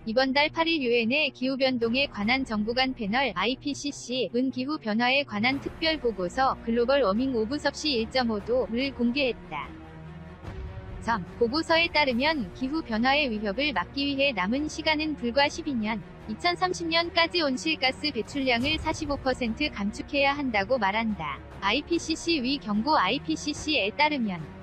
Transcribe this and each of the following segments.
이번 달 8일 유엔의 기후변동에 관한 정부간 패널 IPCC은 기후변화에 관한 특별보고서 글로벌 워밍 오브 섭씨 1.5도를 공개했다. 보고서에 따르면 기후변화의 위협을 막기 위해 남은 시간은 불과 12년, 2030년까지 온실가스 배출량을 45% 감축해야 한다고 말한다. IPCC 위 경고 IPCC에 따르면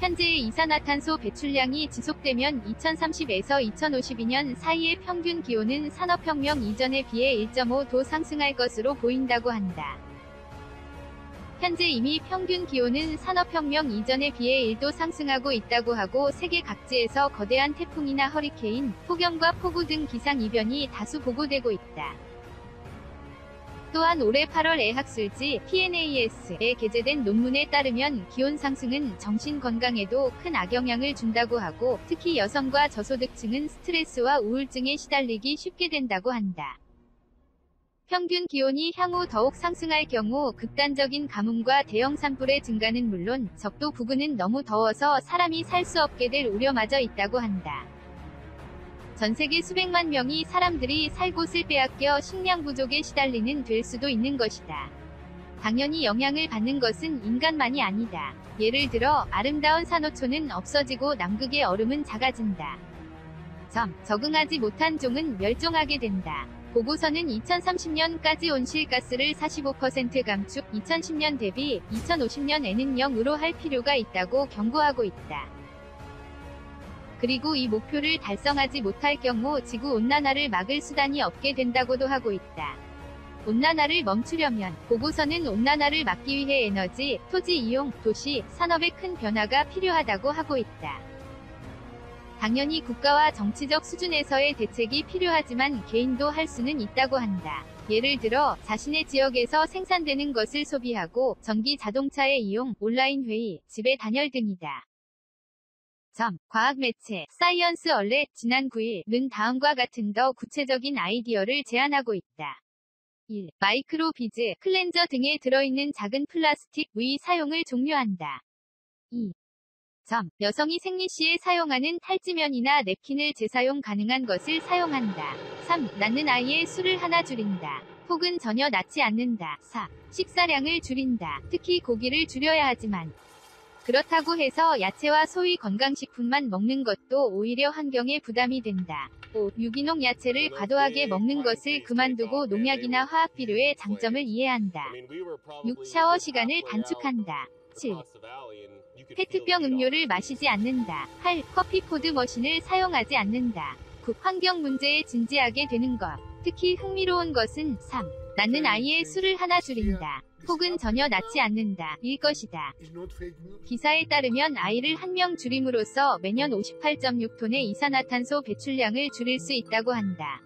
현재의 이산화탄소 배출량이 지속되면 2030에서 2052년 사이의 평균 기온은 산업혁명 이전에 비해 1.5도 상승할 것으로 보인다고 한다. 현재 이미 평균 기온은 산업혁명 이전에 비해 1도 상승하고 있다고 하고 세계 각지에서 거대한 태풍이나 허리케인, 폭염과 폭우 등 기상이변이 다수 보고되고 있다. 또한 올해 8월에 학술지 PNAS에 게재된 논문에 따르면 기온 상승은 정신 건강에도 큰 악영향을 준다고 하고 특히 여성과 저소득층은 스트레스와 우울증에 시달리기 쉽게 된다고 한다. 평균 기온이 향후 더욱 상승할 경우 극단적인 가뭄과 대형 산불의 증가는 물론 적도 부근은 너무 더워서 사람이 살 수 없게 될 우려마저 있다고 한다. 전 세계 수백만 명의 사람들이 살 곳을 빼앗겨 식량 부족에 시달리는 될 수도 있는 것이다. 당연히 영향을 받는 것은 인간만이 아니다. 예를 들어 아름다운 산호초는 없어지고 남극의 얼음은 작아진다. 적응하지 못한 종은 멸종하게 된다. 보고서는 2030년까지 온실가스를 45% 감축, 2010년 대비 2050년에는 0으로 할 필요가 있다고 경고하고 있다. 그리고 이 목표를 달성하지 못할 경우 지구온난화를 막을 수단이 없게 된다고도 하고 있다. 온난화를 멈추려면 보고서는 온난화를 막기 위해 에너지, 토지 이용, 도시, 산업의 큰 변화가 필요하다고 하고 있다. 당연히 국가와 정치적 수준에서의 대책이 필요하지만 개인도 할 수는 있다고 한다. 예를 들어 자신의 지역에서 생산되는 것을 소비하고 전기 자동차의 이용, 온라인 회의, 집의 단열 등이다. 과학 매체 사이언스 얼렛 지난 9일은 다음과 같은 더 구체적인 아이디어를 제안하고 있다. 1. 마이크로 비즈, 클렌저 등에 들어있는 작은 플라스틱의 사용을 종료한다. 2. 여성이 생리 시에 사용하는 탈지면이나 냅킨을 재사용 가능한 것을 사용한다. 3. 낳는 아이의 수를 하나 줄인다. 혹은 전혀 낳지 않는다. 4. 식사량을 줄인다. 특히 고기를 줄여야 하지만 그렇다고 해서 야채와 소위 건강식품만 먹는 것도 오히려 환경에 부담이 된다. 5. 유기농 야채를 과도하게 먹는 것을 그만두고 농약이나 화학비료의 장점을 이해한다. 6. 샤워 시간을 단축한다. 7. 페트병 음료를 마시지 않는다. 8. 커피 포드 머신을 사용하지 않는다. 9. 환경 문제에 진지하게 되는 것. 특히 흥미로운 것은 3. 낳는 아이의 수를 하나 줄인다. 혹은 전혀 낳지 않는다. 일 것이다. 기사에 따르면 아이를 한 명 줄임으로써 매년 58.6톤의 이산화탄소 배출량을 줄일 수 있다고 한다.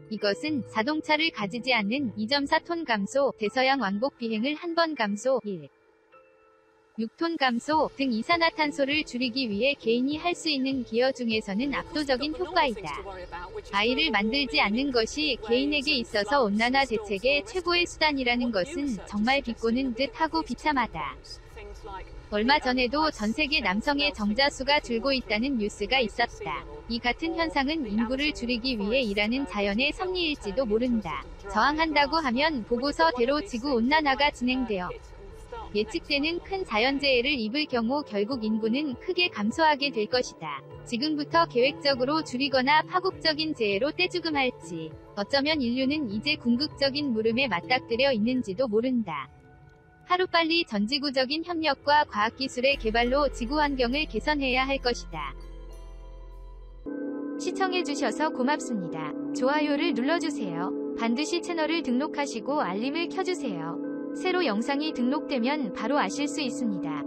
이것은 자동차를 가지지 않는 2.4톤 감소, 대서양 왕복 비행을 한 번 감소, 6톤 감소 등 이산화탄소를 줄이기 위해 개인이 할 수 있는 기여 중에서는 압도적인 효과이다. 아이를 만들지 않는 것이 개인에게 있어서 온난화 대책의 최고의 수단이라는 것은 정말 비꼬는 듯 하고 비참하다. 얼마 전에도 전 세계 남성의 정자 수가 줄고 있다는 뉴스가 있었다. 이 같은 현상은 인구를 줄이기 위해 일하는 자연의 섭리일지도 모른다. 저항한다고 하면 보고서대로 지구온난화가 진행되어 예측되는 큰 자연재해를 입을 경우 결국 인구는 크게 감소하게 될 것이다. 지금부터 계획적으로 줄이거나 파국적인 재해로 떼죽음할지, 어쩌면 인류는 이제 궁극적인 물음에 맞닥뜨려 있는지도 모른다. 하루빨리 전지구적인 협력과 과학기술의 개발로 지구 환경을 개선해야 할 것이다. 시청해주셔서 고맙습니다. 좋아요를 눌러주세요. 반드시 채널을 등록하시고 알림을 켜주세요. 새로 영상이 등록되면 바로 아실 수 있습니다.